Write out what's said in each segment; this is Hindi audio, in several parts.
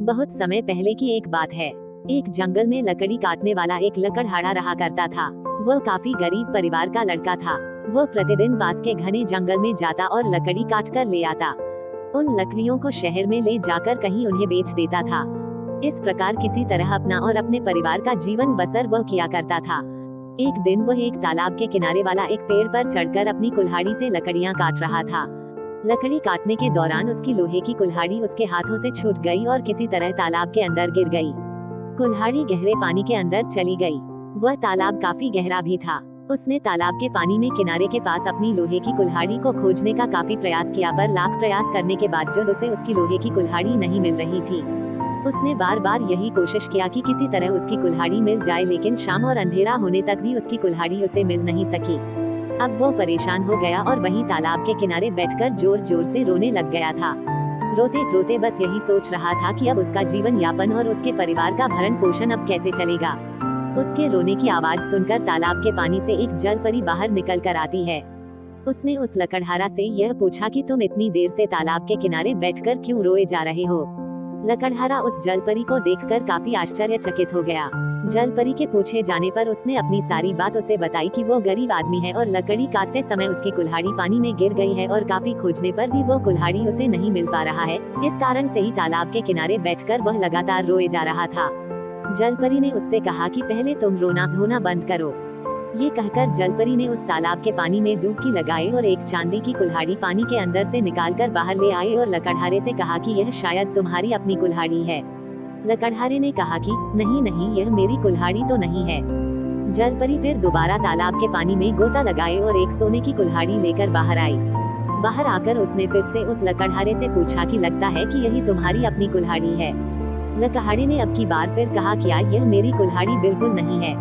बहुत समय पहले की एक बात है। एक जंगल में लकड़ी काटने वाला एक लकड़हारा रहा करता था। वह काफी गरीब परिवार का लड़का था। वह प्रतिदिन पास के घने जंगल में जाता और लकड़ी काट कर ले आता। उन लकड़ियों को शहर में ले जाकर कहीं उन्हें बेच देता था। इस प्रकार किसी तरह अपना और अपने परिवार का जीवन बसर वह किया करता था। एक दिन वह एक तालाब के किनारे वाला एक पेड़ पर चढ़कर अपनी कुल्हाड़ी से लकड़ियां काट रहा था। लकड़ी काटने के दौरान उसकी लोहे की कुल्हाड़ी उसके हाथों से छूट गई और किसी तरह तालाब के अंदर गिर गई। कुल्हाड़ी गहरे पानी के अंदर चली गई। वह तालाब काफी गहरा भी था। उसने तालाब के पानी में किनारे के पास अपनी लोहे की कुल्हाड़ी को खोजने का काफी प्रयास किया, पर लाख प्रयास करने के बावजूद उसे उसकी लोहे की कुल्हाड़ी नहीं मिल रही थी। उसने बार बार यही कोशिश किया कि किसी तरह उसकी कुल्हाड़ी मिल जाए, लेकिन शाम और अंधेरा होने तक भी उसकी कुल्हाड़ी उसे मिल नहीं सकी। अब वो परेशान हो गया और वहीं तालाब के किनारे बैठकर जोर जोर से रोने लग गया था। रोते रोते बस यही सोच रहा था कि अब उसका जीवन यापन और उसके परिवार का भरण पोषण अब कैसे चलेगा। उसके रोने की आवाज सुनकर तालाब के पानी से एक जलपरी बाहर निकल कर आती है। उसने उस लकड़हारा से यह पूछा कि तुम इतनी देर से तालाब के किनारे बैठकर क्यों रोए जा रहे हो। लकड़हारा उस जलपरी को देखकर काफी आश्चर्यचकित हो गया। जलपरी के पूछे जाने पर उसने अपनी सारी बात उसे बताई कि वो गरीब आदमी है और लकड़ी काटते समय उसकी कुल्हाड़ी पानी में गिर गई है और काफी खोजने पर भी वो कुल्हाड़ी उसे नहीं मिल पा रहा है। इस कारण से ही तालाब के किनारे बैठकर वह लगातार रोए जा रहा था। जलपरी ने उससे कहा कि पहले तुम रोना धोना बंद करो। ये कहकर जलपरी ने उस तालाब के पानी में डुबकी लगाई और एक चांदी की कुल्हाड़ी पानी के अंदर से निकालकर बाहर ले आई और लकड़हारे से कहा कि यह शायद तुम्हारी अपनी कुल्हाड़ी है। लकड़हारे ने कहा कि नहीं नहीं, यह मेरी कुल्हाड़ी तो नहीं है। जलपरी फिर दोबारा तालाब के पानी में गोता लगाए और एक सोने की कुल्हाड़ी लेकर बाहर आई। बाहर आकर उसने फिर से उस लकड़हारे से पूछा कि लगता है कि यही तुम्हारी अपनी कुल्हाड़ी है। लकड़हारे ने अब की बार फिर कहा क्या यह मेरी कुल्हाड़ी बिल्कुल नहीं है।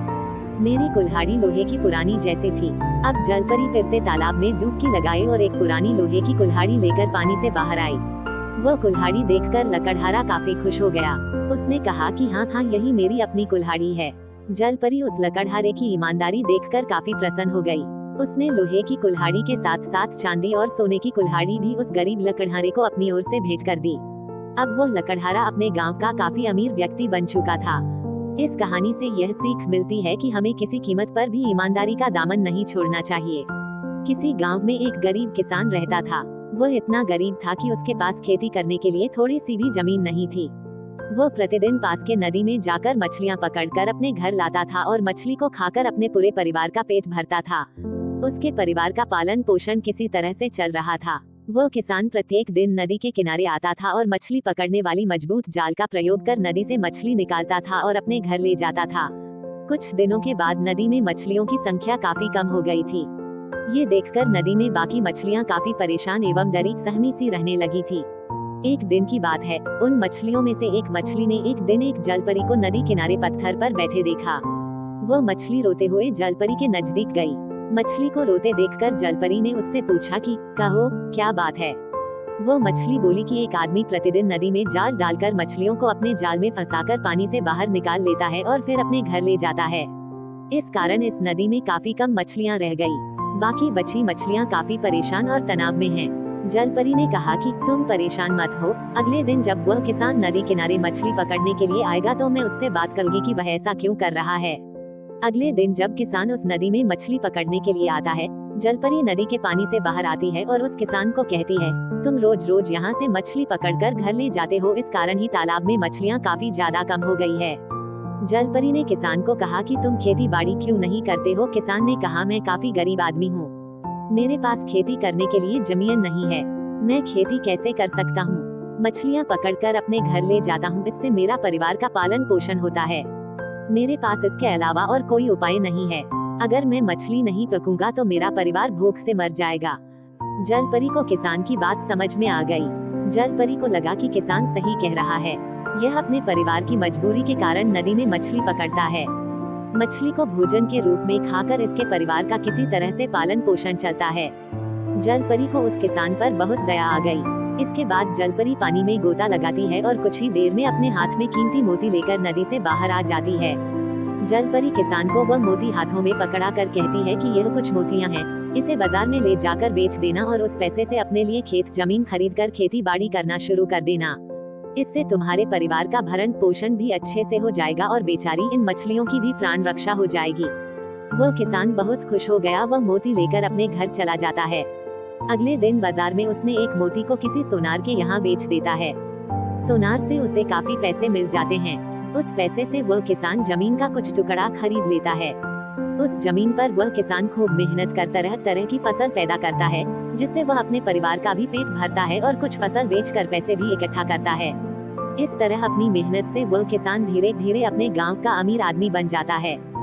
मेरी कुल्हाड़ी लोहे की पुरानी जैसी थी। अब जलपरी फिर से तालाब में डुबकी लगाई और एक पुरानी लोहे की कुल्हाड़ी लेकर पानी से बाहर आई। वह कुल्हाड़ी देखकर लकड़हारा काफी खुश हो गया। उसने कहा कि हाँ हाँ, यही मेरी अपनी कुल्हाड़ी है। जलपरी उस लकड़हारे की ईमानदारी देखकर काफी प्रसन्न हो गई। उसने लोहे की कुल्हाड़ी के साथ साथ चांदी और सोने की कुल्हाड़ी भी उस गरीब लकड़हारे को अपनी ओर से भेंट कर दी। अब वह लकड़हारा अपने गांव का काफी अमीर व्यक्ति बन चुका था। इस कहानी से यह सीख मिलती है कि हमें किसी कीमत पर भी ईमानदारी का दामन नहीं छोड़ना चाहिए। किसी गांव में एक गरीब किसान रहता था। वह इतना गरीब था कि उसके पास खेती करने के लिए थोड़ी सी भी जमीन नहीं थी। वह प्रतिदिन पास के नदी में जाकर मछलियां पकड़कर अपने घर लाता था और मछली को खाकर अपने पूरे परिवार का पेट भरता था। उसके परिवार का पालन पोषण किसी तरह से चल रहा था। वह किसान प्रत्येक दिन नदी के किनारे आता था और मछली पकड़ने वाली मजबूत जाल का प्रयोग कर नदी से मछली निकालता था और अपने घर ले जाता था। कुछ दिनों के बाद नदी में मछलियों की संख्या काफी कम हो गई थी। ये देखकर नदी में बाकी मछलियां काफी परेशान एवं डरी सहमी सी रहने लगी थी। एक दिन की बात है, उन मछलियों में से एक मछली ने एक दिन एक जलपरी को नदी किनारे पत्थर पर बैठे देखा। वह मछली रोते हुए जलपरी के नजदीक गई। मछली को रोते देखकर जलपरी ने उससे पूछा कि कहो क्या बात है। वो मछली बोली कि एक आदमी प्रतिदिन नदी में जाल डालकर मछलियों को अपने जाल में फंसाकर पानी से बाहर निकाल लेता है और फिर अपने घर ले जाता है। इस कारण इस नदी में काफी कम मछलियां रह गई। बाकी बची मछलियां काफी परेशान और तनाव में हैं। जलपरी ने कहा कि तुम परेशान मत हो, अगले दिन जब वह किसान नदी किनारे मछली पकड़ने के लिए आएगा तो मैं उससे बात करूंगी कि वह ऐसा क्यों कर रहा है। अगले दिन जब किसान उस नदी में मछली पकड़ने के लिए आता है, जलपरी नदी के पानी से बाहर आती है और उस किसान को कहती है, तुम रोज रोज यहाँ से मछली पकड़कर घर ले जाते हो, इस कारण ही तालाब में मछलियाँ काफी ज्यादा कम हो गई है। जलपरी ने किसान को कहा कि तुम खेती बाड़ी क्यों नहीं करते हो। किसान ने कहा, मैं काफी गरीब आदमी हूँ, मेरे पास खेती करने के लिए जमीन नहीं है, मैं खेती कैसे कर सकता हूँ। मछलियाँ पकड़कर अपने घर ले जाता हूँ, इससे मेरा परिवार का पालन पोषण होता है। मेरे पास इसके अलावा और कोई उपाय नहीं है। अगर मैं मछली नहीं पकूंगा तो मेरा परिवार भूख से मर जाएगा। जलपरी को किसान की बात समझ में आ गई। जलपरी को लगा कि किसान सही कह रहा है। यह अपने परिवार की मजबूरी के कारण नदी में मछली पकड़ता है। मछली को भोजन के रूप में खाकर इसके परिवार का किसी तरह से पालन पोषण चलता है। जलपरी को उस किसान पर बहुत दया आ गई। इसके बाद जलपरी पानी में गोता लगाती है और कुछ ही देर में अपने हाथ में कीमती मोती लेकर नदी से बाहर आ जाती है। जलपरी किसान को वह मोती हाथों में पकड़ा कर कहती है कि यह कुछ मोतियां हैं, इसे बाजार में ले जाकर बेच देना और उस पैसे से अपने लिए खेत जमीन खरीदकर खेती बाड़ी करना शुरू कर देना। इससे तुम्हारे परिवार का भरण पोषण भी अच्छे से हो जाएगा और बेचारी इन मछलियों की भी प्राण रक्षा हो जाएगी। वह किसान बहुत खुश हो गया। वह मोती लेकर अपने घर चला जाता है। अगले दिन बाजार में उसने एक मोती को किसी सोनार के यहाँ बेच देता है। सोनार से उसे काफी पैसे मिल जाते हैं। उस पैसे से वह किसान जमीन का कुछ टुकड़ा खरीद लेता है। उस जमीन पर वह किसान खूब मेहनत कर तरह तरह की फसल पैदा करता है, जिससे वह अपने परिवार का भी पेट भरता है और कुछ फसल बेचकर पैसे भी इकट्ठा करता है। इस तरह अपनी मेहनत से वह किसान धीरे धीरे अपने गांव का अमीर आदमी बन जाता है।